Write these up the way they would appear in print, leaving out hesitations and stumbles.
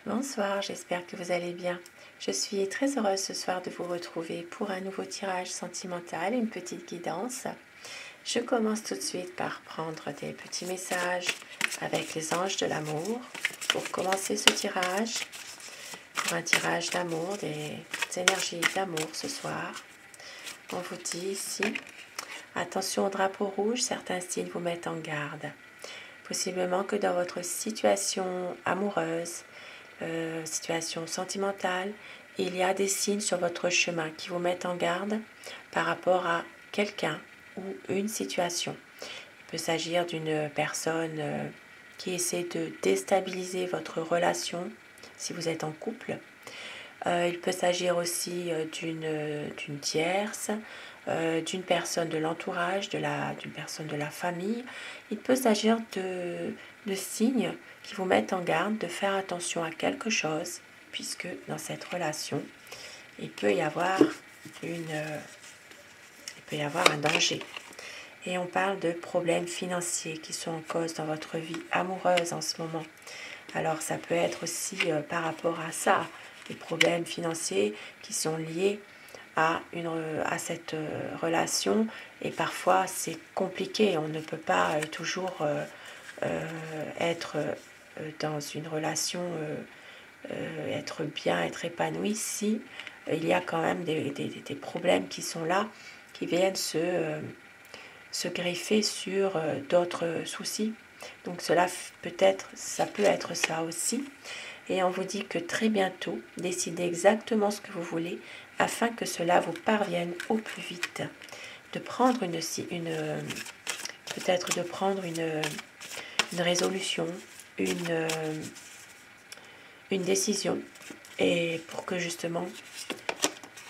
Bonsoir, j'espère que vous allez bien. Je suis très heureuse ce soir de vous retrouver pour un nouveau tirage sentimental, une petite guidance. Je commence tout de suite par prendre des petits messages avec les anges de l'amour pour commencer ce tirage. Pour un tirage d'amour, des énergies d'amour ce soir. On vous dit ici, attention au drapeau rouge, certains signes vous mettent en garde. Possiblement que dans votre situation amoureuse, situation sentimentale, il y a des signes sur votre chemin qui vous mettent en garde par rapport à quelqu'un ou une situation. Il peut s'agir d'une personne qui essaie de déstabiliser votre relation si vous êtes en couple. Il peut s'agir aussi d'une tierce, d'une personne de l'entourage, d'une personne de la famille. Il peut s'agir de signes qui vous mettent en garde de faire attention à quelque chose, puisque dans cette relation, il peut y avoir un danger. Et on parle de problèmes financiers qui sont en cause dans votre vie amoureuse en ce moment. Alors ça peut être aussi par rapport à ça, des problèmes financiers qui sont liés à cette relation, et parfois c'est compliqué, on ne peut pas toujours être dans une relation, être bien, être épanoui si il y a quand même des problèmes qui sont là, qui viennent se greffer sur d'autres soucis. Donc ça peut être ça aussi. Et on vous dit que très bientôt, décidez exactement ce que vous voulez afin que cela vous parvienne au plus vite. De prendre peut-être de prendre une résolution, une décision, et pour que justement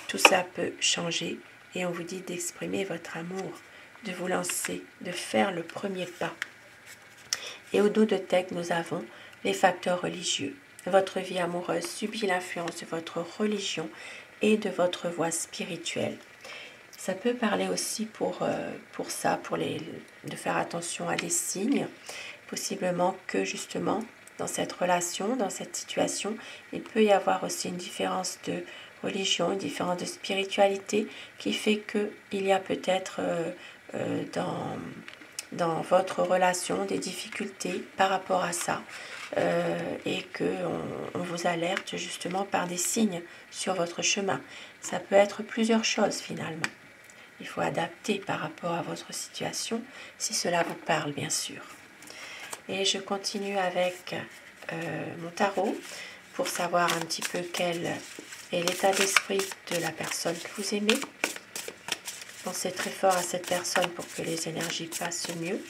tout ça peut changer. Et on vous dit d'exprimer votre amour, de vous lancer, de faire le premier pas. Et au dos de tête, nous avons les facteurs religieux. Votre vie amoureuse subit l'influence de votre religion et de votre voie spirituelle. Ça peut parler aussi de faire attention à des signes. Possiblement que justement, dans cette relation, dans cette situation, il peut y avoir aussi une différence de religion, une différence de spiritualité qui fait qu'il y a peut-être dans votre relation des difficultés par rapport à ça, et qu'on vous alerte justement par des signes sur votre chemin. Ça peut être plusieurs choses finalement. Il faut adapter par rapport à votre situation, si cela vous parle bien sûr. Et je continue avec mon tarot pour savoir un petit peu quel est l'état d'esprit de la personne que vous aimez. Pensez très fort à cette personne pour que les énergies passent mieux.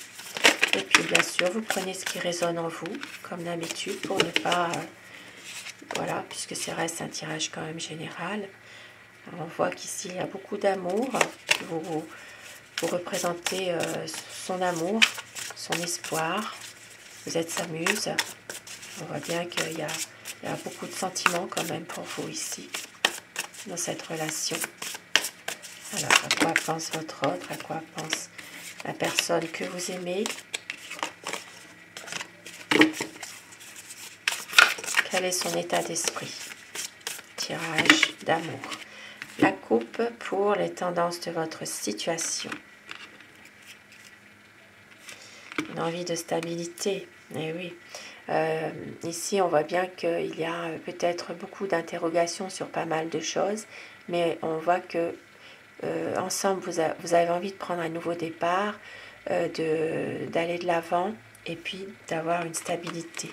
Et puis bien sûr, vous prenez ce qui résonne en vous, comme d'habitude, pour ne pas... voilà, puisque ça reste un tirage quand même général. Alors, on voit qu'ici, il y a beaucoup d'amour. Vous représentez son amour, son espoir. Vous êtes sa muse. On voit bien qu'il y a beaucoup de sentiments quand même pour vous ici, dans cette relation. Alors, à quoi pense votre autre? À quoi pense la personne que vous aimez? Quel est son état d'esprit? Tirage d'amour. La coupe pour les tendances de votre situation. Une envie de stabilité. Eh oui. Ici, on voit bien qu'il y a peut-être beaucoup d'interrogations sur pas mal de choses, mais on voit que ensemble, vous avez envie de prendre un nouveau départ, d'aller de l'avant et puis d'avoir une stabilité.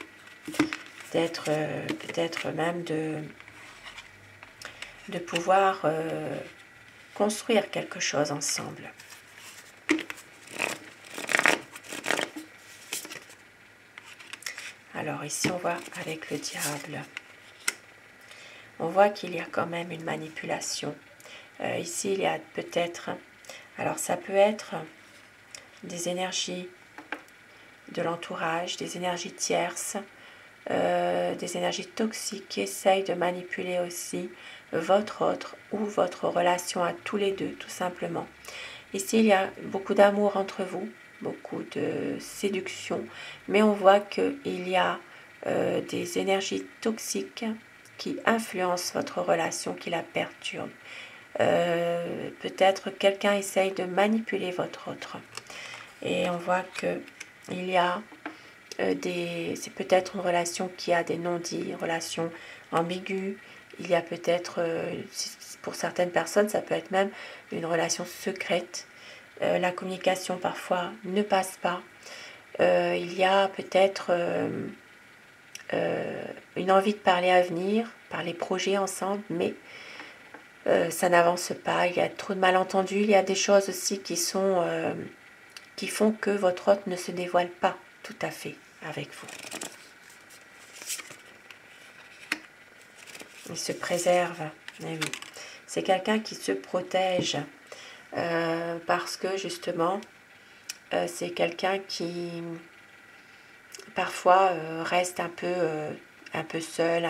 Peut-être même de pouvoir construire quelque chose ensemble. Alors ici, on voit avec le diable. On voit qu'il y a quand même une manipulation. Ici, il y a peut-être... Alors, ça peut être des énergies de l'entourage, des énergies tierces, des énergies toxiques qui essayent de manipuler aussi votre autre ou votre relation à tous les deux, tout simplement. Ici, il y a beaucoup d'amour entre vous, beaucoup de séduction, mais on voit qu'il y a des énergies toxiques qui influencent votre relation, qui la perturbent. Peut-être quelqu'un essaye de manipuler votre autre. Et on voit que il y a c'est peut-être une relation qui a des non-dits, une relation ambiguë. Il y a peut-être, pour certaines personnes, ça peut être même une relation secrète. La communication parfois ne passe pas. Il y a peut-être une envie de parler à venir, parler projet ensemble, mais ça n'avance pas. Il y a trop de malentendus. Il y a des choses aussi qui font que votre hôte ne se dévoile pas tout à fait avec vous. Il se préserve. Eh oui. C'est quelqu'un qui se protège parce que justement, c'est quelqu'un qui parfois reste un peu seul,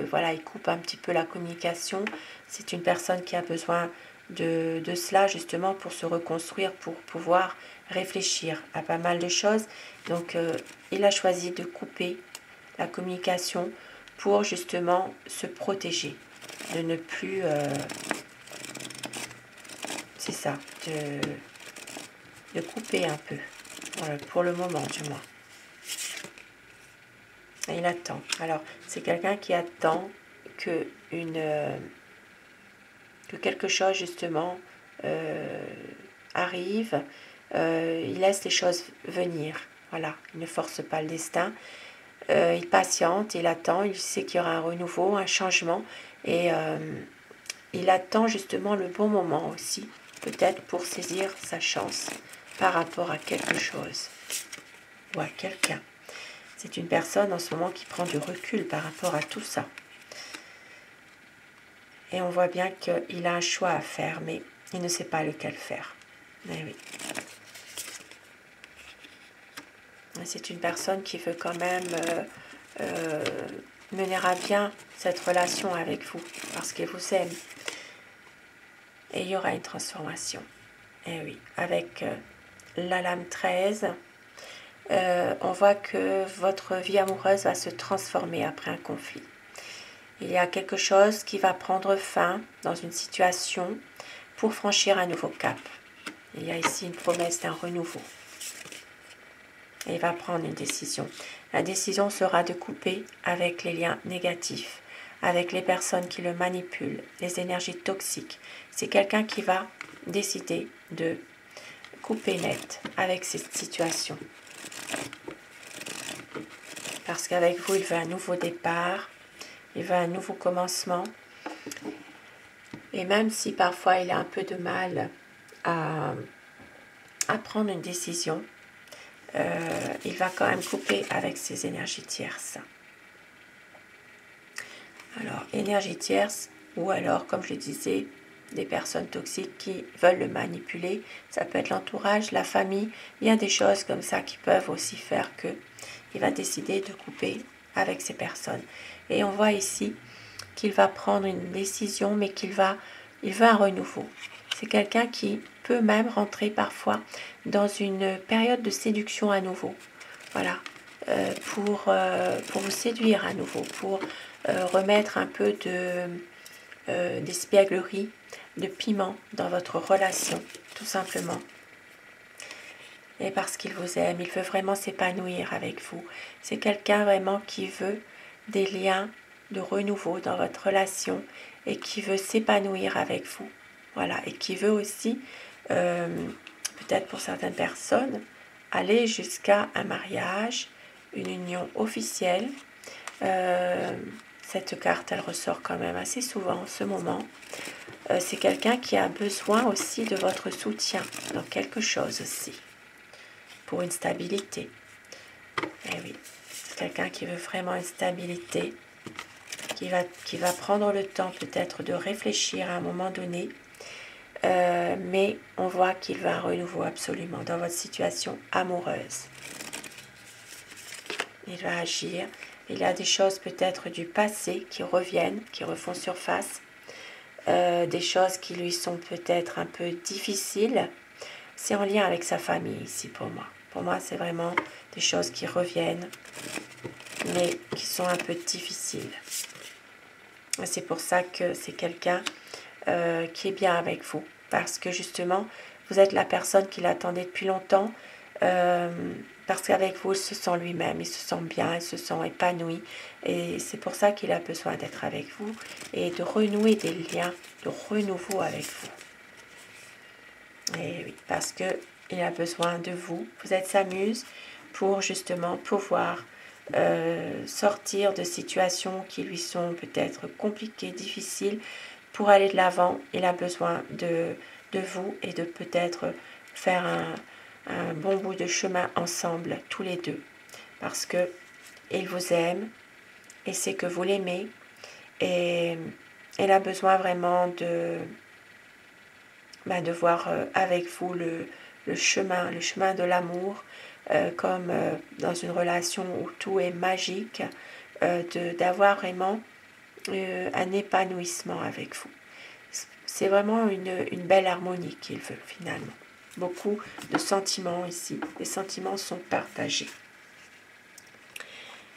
voilà, il coupe un petit peu la communication. C'est une personne qui a besoin de cela justement pour se reconstruire, pour pouvoir réfléchir à pas mal de choses. Donc il a choisi de couper la communication pour justement se protéger, de ne plus c'est ça, de couper un peu, voilà, pour le moment du moins. Et il attend. Alors c'est quelqu'un qui attend que quelque chose justement arrive. Il laisse les choses venir. Voilà, il ne force pas le destin. Il patiente, il attend, il sait qu'il y aura un renouveau, un changement. Et il attend justement le bon moment aussi, peut-être pour saisir sa chance par rapport à quelque chose ou à quelqu'un. C'est une personne en ce moment qui prend du recul par rapport à tout ça. Et on voit bien qu'il a un choix à faire, mais il ne sait pas lequel faire. Mais oui. C'est une personne qui veut quand même mener à bien cette relation avec vous, parce qu'il vous aime. Et il y aura une transformation. Et oui, avec la lame 13, on voit que votre vie amoureuse va se transformer après un conflit. Il y a quelque chose qui va prendre fin dans une situation pour franchir un nouveau cap. Il y a ici une promesse d'un renouveau. Et il va prendre une décision. La décision sera de couper avec les liens négatifs, avec les personnes qui le manipulent, les énergies toxiques. C'est quelqu'un qui va décider de couper net avec cette situation. Parce qu'avec vous, il veut un nouveau départ, il veut un nouveau commencement. Et même si parfois il a un peu de mal à prendre une décision, il va quand même couper avec ses énergies tierces. Alors, énergie tierce, ou alors, comme je le disais, des personnes toxiques qui veulent le manipuler. Ça peut être l'entourage, la famille. Il y a des choses comme ça qui peuvent aussi faire qu'il va décider de couper avec ces personnes. Et on voit ici qu'il va prendre une décision, mais il veut un renouveau. C'est quelqu'un qui peut même rentrer parfois dans une période de séduction à nouveau. Voilà, pour vous séduire à nouveau, pour remettre un peu d'espièglerie, de piment dans votre relation, tout simplement. Et parce qu'il vous aime, il veut vraiment s'épanouir avec vous. C'est quelqu'un vraiment qui veut des liens de renouveau dans votre relation et qui veut s'épanouir avec vous. Voilà, et qui veut aussi, peut-être pour certaines personnes, aller jusqu'à un mariage, une union officielle. Cette carte, elle ressort quand même assez souvent en ce moment. C'est quelqu'un qui a besoin aussi de votre soutien dans quelque chose aussi, pour une stabilité. Eh oui, c'est quelqu'un qui veut vraiment une stabilité, qui va prendre le temps peut-être de réfléchir à un moment donné, mais on voit qu'il veut un renouveau absolument dans votre situation amoureuse. Il va agir. Il y a des choses peut-être du passé qui reviennent, qui refont surface, des choses qui lui sont peut-être un peu difficiles. C'est en lien avec sa famille ici pour moi. Pour moi, c'est vraiment des choses qui reviennent. mais qui sont un peu difficiles. C'est pour ça que c'est quelqu'un qui est bien avec vous. Parce que justement, vous êtes la personne qu'il attendait depuis longtemps. Parce qu'avec vous, il se sent lui-même, il se sent bien, il se sent épanoui. Et c'est pour ça qu'il a besoin d'être avec vous et de renouer des liens, de renouveau avec vous. Et oui, parce qu'il a besoin de vous. Vous êtes sa muse pour justement pouvoir sortir de situations qui lui sont peut-être compliquées, difficiles. Pour aller de l'avant, il a besoin de vous et de peut-être faire un bon bout de chemin ensemble, tous les deux. Parce que il vous aime et c'est que vous l'aimez. Et il a besoin vraiment de voir avec vous le chemin de l'amour, comme dans une relation où tout est magique, d'avoir vraiment un épanouissement avec vous. C'est vraiment une belle harmonie qu'il veut finalement. Beaucoup de sentiments ici. Les sentiments sont partagés.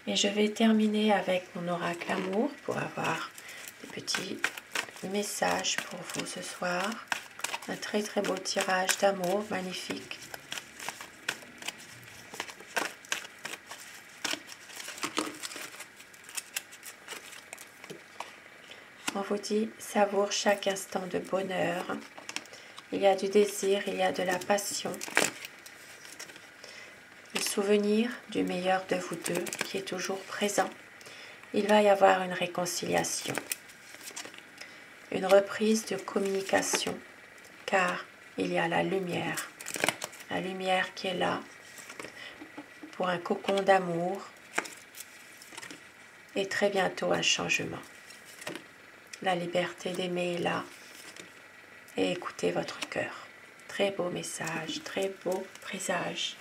Et je vais terminer avec mon oracle amour pour avoir des petits messages pour vous ce soir. Un très très beau tirage d'amour, magnifique. On vous dit, savoure chaque instant de bonheur. Il y a du désir, il y a de la passion. Le souvenir du meilleur de vous deux qui est toujours présent. Il va y avoir une réconciliation. Une reprise de communication, car il y a la lumière qui est là pour un cocon d'amour et très bientôt un changement. La liberté d'aimer est là et écoutez votre cœur. Très beau message, très beau présage.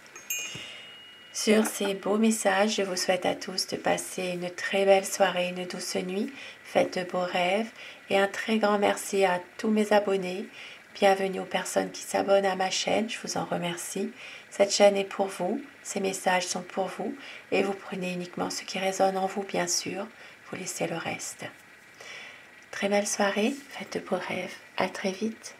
Sur ces beaux messages, je vous souhaite à tous de passer une très belle soirée, une douce nuit. Faites de beaux rêves et un très grand merci à tous mes abonnés. Bienvenue aux personnes qui s'abonnent à ma chaîne, je vous en remercie. Cette chaîne est pour vous, ces messages sont pour vous et vous prenez uniquement ce qui résonne en vous, bien sûr. Vous laissez le reste. Très belle soirée, faites de beaux rêves. À très vite.